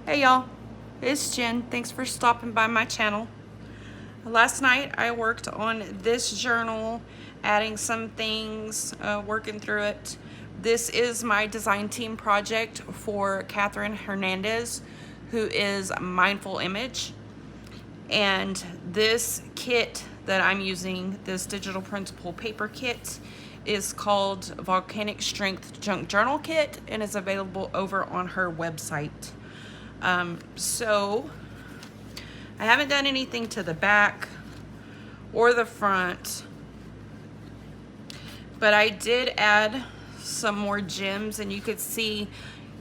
Hey y'all, it's Jen. Thanks for stopping by my channel. Last night I worked on this journal, adding some things, working through it. This is my design team project for Katherine Hernandez, who is Mindfull Image. And this kit that I'm using, this digital printable paper kit, is called Volcanic Strength Junk Journal Kit and is available over on her website. So I haven't done anything to the back or the front, but I did add some more gems, and you could see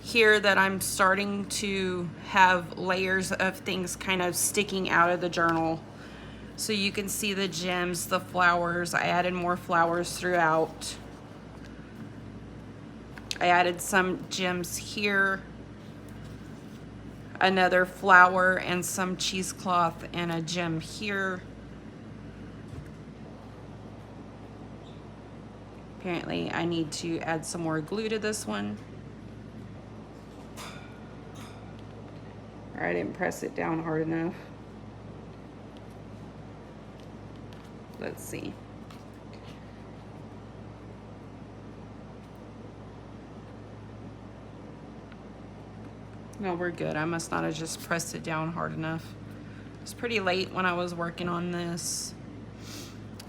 here that I'm starting to have layers of things kind of sticking out of the journal. So you can see the gems, the flowers. I added more flowers throughout. I added some gems here, another flower and some cheesecloth and a gem here. Apparently I need to add some more glue to this one. Or I didn't press it down hard enough. Let's see. No, we're good. I must not have just pressed it down hard enough. It's pretty late when I was working on this.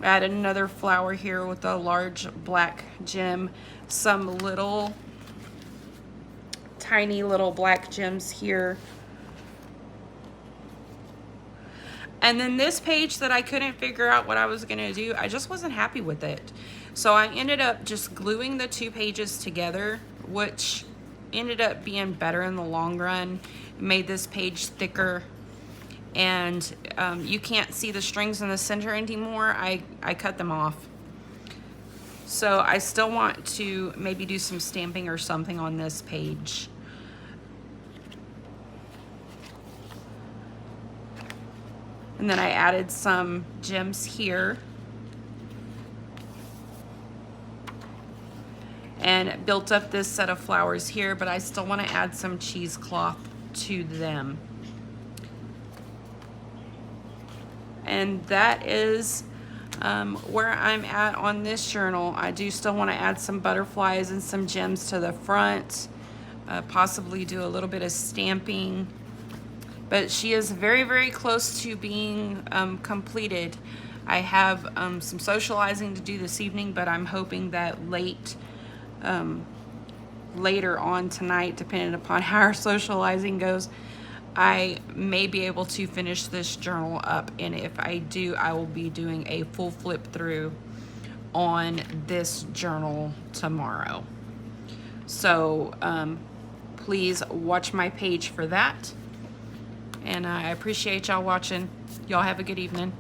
I added another flower here with a large black gem, some little tiny little black gems here. And then this page that I couldn't figure out what I was gonna do, I just wasn't happy with it. So I ended up just gluing the two pages together, which ended up being better in the long run. It made this page thicker, and you can't see the strings in the center anymore. I cut them off. So I still want to maybe do some stamping or something on this page. And then I added some gems here and built up this set of flowers here, but I still want to add some cheesecloth to them. And that is where I'm at on this journal. I do still want to add some butterflies and some gems to the front, possibly do a little bit of stamping. But she is very, very close to being completed. I have some socializing to do this evening, but I'm hoping that later on tonight, depending upon how our socializing goes, I may be able to finish this journal up. And if I do, I will be doing a full flip through on this journal tomorrow. So please watch my page for that. And I appreciate y'all watching. Y'all have a good evening.